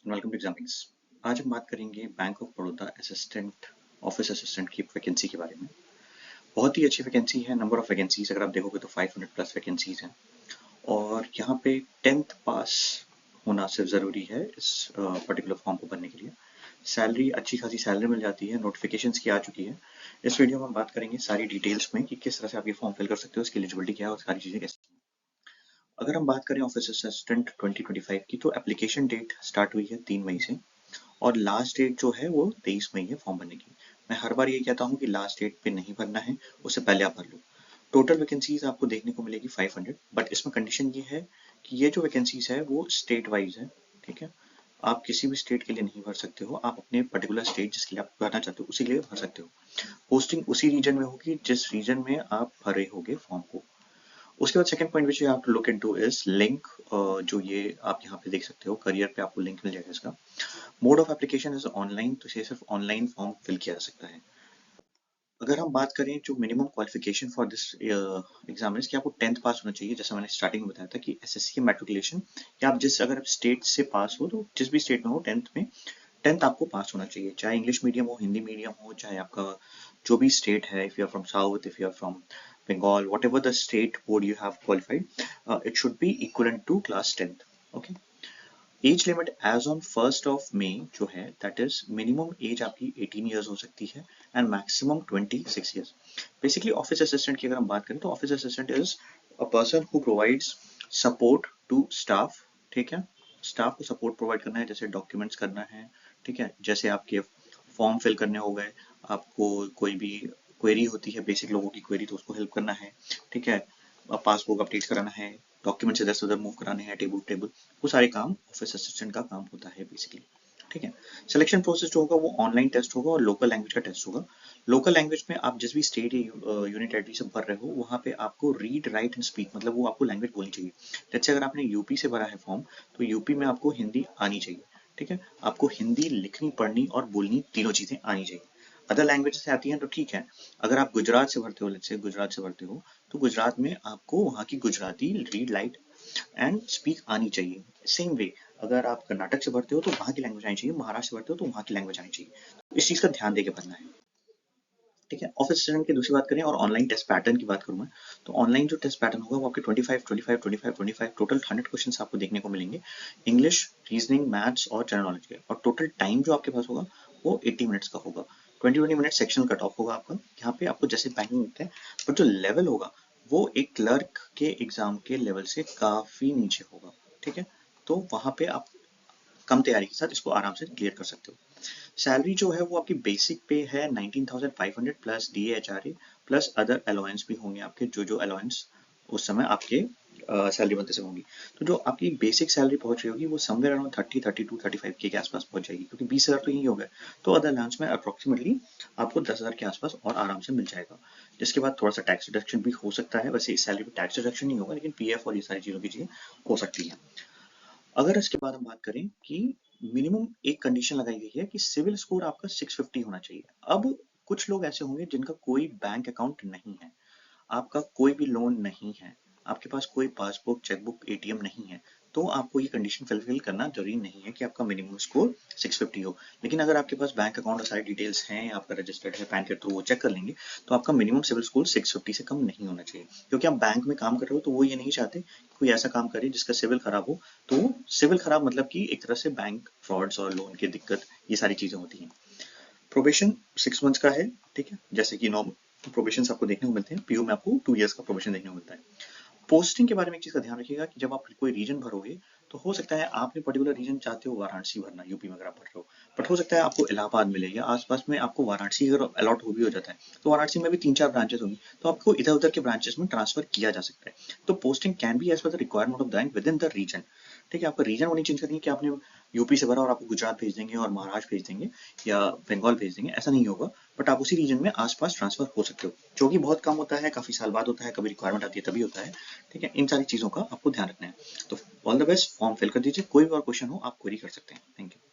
Welcome to एग्जामिक्स। आज हम बात करेंगे bank of Baroda assistant office assistant की वैकेंसी के बारे में। बहुत ही अच्छी वैकेंसी है। नंबर ऑफ वैकेंसीज अगर आप देखोगे तो 500 प्लस वैकेंसीज हैं और यहाँ पे 10th पास होना सिर्फ ज़रूरी है इस पर्टिकुलर फॉर्म को भरने के लिए। सैलरी अच्छी खासी सैलरी मिल जाती है। नोटिफिकेशंस की आ चुकी है। इस वीडियो में हम बात करेंगे सारी डिटेल्स में कि किस तरह से आप ये फॉर्म फिल कर सकते हो, इसकी एलिजिबिलिटी क्या है और सारी चीज़ें कैसे। अगर हम बात करें ऑफिस असिस्टेंट 2025 की, तो एप्लीकेशन डेट स्टार्ट हुई है 3 मई से और लास्ट डेट जो है वो 23 मई है फॉर्म भरने की। मैं हर बार ये कहता हूँ कि लास्ट डेट पे नहीं भरना है, उससे पहले आप भर लो। टोटल वैकेंसीज आपको देखने को मिलेगी 500, बट इसमें कंडीशन ये है कि ये जो वैकेंसीज है वो स्टेट वाइज है। ठीक है, आप किसी भी स्टेट के लिए नहीं भर सकते हो, आप अपने पर्टिकुलर स्टेट जिसके लिए आप भरना चाहते हो उसी के लिए भर सकते हो। पोस्टिंग उसी रीजन में होगी जिस रीजन में आप भरे होगे फॉर्म को। उसके बाद second point which you have to look into is link. जो ये आप यहाँ पे देख सकते हो, करियर पे आपको लिंक मिल जाएगा इसका। Mode of application is online, तो ये सिर्फ ऑनलाइन फॉर्म फिल किया जा सकता है। अगर हम बात करें जो minimum qualification for this exam है कि आपको 10th पास होना चाहिए। जैसा मैंने स्टार्टिंग में बताया था कि एसएससी मैट्रिकुलेशन या आप जिस अगर स्टेट से पास हो, तो जिस भी स्टेट में हो 10th में 10th आपको पास होना चाहिए, चाहे इंग्लिश मीडियम हो, हिंदी मीडियम हो, चाहे आपका जो भी स्टेट है। If you are from south, if you are from Bengal, whatever the state board you have qualified, it should be equivalent to class 10th। Okay. Age limit age on 1 जो है that is minimum age आपकी 18 years हो सकती है and maximum 26 years. Basically office assistant की अगर हम बात करें तो office assistant is a person who provides support to staff. ठीक है, स्टाफ को सपोर्ट प्रोवाइड करना है, जैसे डॉक्यूमेंट्स करना है। ठीक है, जैसे आपके फॉर्म फिल करने हो गए, आपको कोई भी क्वेरी होती है, बेसिक लोगों की क्वेरी, तो उसको हेल्प करना है। ठीक है, पासबुक अपडेट कराना है, डॉक्यूमेंट्स इधर से उधर मूव कराने हैं, टेबल टेबल, वो सारे काम ऑफिस असिस्टेंट का काम होता है बेसिकली। ठीक है, सिलेक्शन प्रोसेस जो होगा वो ऑनलाइन टेस्ट होगा और लोकल लैंग्वेज का टेस्ट होगा। लोकल लैंग्वेज में आप जिस भी स्टेट या यूनिट टेरिटरी से भर रहे हो वहाँ पे आपको रीड राइट एंड स्पीक, मतलब वो आपको लैंग्वेज बोलनी चाहिए। जैसे अगर आपने यूपी से भरा है फॉर्म, तो यूपी में आपको हिंदी आनी चाहिए। ठीक है, आपको हिंदी लिखनी पढ़नी और बोलनी तीनों चीजें आनी चाहिए। अदर लैंग्वेज से आती हैं तो ठीक है। अगर आप गुजरात से भरते हो, लेट्स से गुजरात से भरते हो, तो गुजरात में आपको वहाँ की Gujarati read light and speak आनी चाहिए। सेम वे अगर आप कर्नाटक से भरते हो तो वहाँ की लैंग्वेज आनी चाहिए, महाराष्ट्र से भरते हो तो वहाँ की लैंग्वेज आनी चाहिए। तो इस चीज का ध्यान देके भरना है। ठीक है, ऑफिस असिस्टेंट की दूसरी बात करें और ऑनलाइन टेस्ट पैटर्न की बात करूँ मैं, तो ऑनलाइन जो टेस्ट पैटर्न होगा वो आपके 25 टोटल 100 क्वेश्चन आपको देखने को मिलेंगे। इंग्लिश, रीजनिंग, मैथ्स और जनरल नॉलेज के, और टोटल टाइम जो आपके पास होगा वो 80 मिनट्स का होगा। 20 मिनट सेक्शनल कट ऑफ होगा आपका, यहाँ पे आपको जैसे बैंकिंग मिलते हैं, बट जो लेवल होगा वो एक क्लर्क के एग्जाम के लेवल से काफी नीचे होगा। ठीक है, तो वहां पे आप कम तैयारी के साथ इसको आराम से क्लियर कर सकते हो। सैलरी जो है वो आपकी बेसिक पे है 19,500 plus DA HRA plus other allowance भी होंगे आपके, जो अलाउंस उस समय आपके सैलरी बनते से होंगी। तो जो आपकी बेसिक सैलरी पहुंच रही होगी वो समवेयर अराउंड 30, 32, 35 के आसपास पहुंच जाएगी, क्योंकि 20,000 तो यही हो गए। तो अदर अलाउंस में अप्रोक्सीमेटली आपको 10,000 के आसपास और आराम से मिल जाएगा, जिसके बाद थोड़ा सा टैक्स डिडक्शन भी हो सकता है। वैसे इस सैलरी पे टैक्स डिडक्शन नहीं होगा, लेकिन PF और ये सारी चीजों की चीजें हो सकती है। अगर इसके बाद हम बात करें कि मिनिमम एक कंडीशन लगाई गई है कि सिविल स्कोर आपका 650 होना चाहिए। अब कुछ लोग ऐसे होंगे जिनका कोई बैंक अकाउंट नहीं है, आपका कोई भी लोन नहीं है, आपके पास कोई पासबुक, चेकबुक, ATM नहीं है, तो आपको ये कंडीशन फुलफिल करना जरूरी नहीं है कि आपका मिनिमम स्कोर 650 हो। लेकिन अगर आपके पास बैंक अकाउंट और सारी डिटेल्स हैं, आपका रजिस्टर्ड है पैन कार्ड, तो वो चेक कर लेंगे, तो आपका मिनिमम सिविल स्कोर 650 से कम नहीं होना चाहिए। क्योंकि आप बैंक में काम कर रहे हो तो वो ये नहीं चाहते कि कोई ऐसा काम करे जिसका सिविल खराब हो। तो सिविल खराब मतलब कि एक तरह से बैंक फ्रॉड्स और लोन की दिक्कत, ये सारी चीजें होती हैं। प्रोबेशन 6 मंथ्स का है। ठीक है, जैसे कि नॉर्मल प्रोबेशन आपको देखने को मिलते हैं, PU में आपको 2 इयर्स का प्रोबेशन देखने को मिलता है। पोस्टिंग के बारे में एक चीज का ध्यान रखिएगा कि जब आप कोई रीजन भरोगे, तो हो सकता है आपने पर्टिकुलर रीजन चाहते हो वाराणसी भरना, यूपी में अगर आप भर रहे हो, बट हो सकता है आपको इलाहाबाद मिले या आसपास में आपको वाराणसी अगर अलॉट हो भी हो जाता है, तो वाराणसी में भी 3-4 ब्रांचेस होंगी, तो आपको इधर उधर के ब्रांचेस में ट्रांसफर किया जा सकता है। तो posting can be as per the requirement of bank within the region. ठीक है, आपका रीजन वो नहीं चेंज करेंगे कि आपने यूपी से भरा और आपको गुजरात भेज देंगे और महाराष्ट्र भेज देंगे या बंगाल भेज देंगे, ऐसा नहीं होगा। बट आप उसी रीजन में आसपास ट्रांसफर हो सकते हो, जो कि बहुत कम होता है, काफी साल बाद होता है, कभी रिक्वायरमेंट आती है तभी होता है। ठीक है, इन सारी चीजों का आपको ध्यान रखना है। तो all the best, form fill कर दीजिए। कोई भी और क्वेश्चन हो आप क्वेरी कर सकते हैं। Thank you.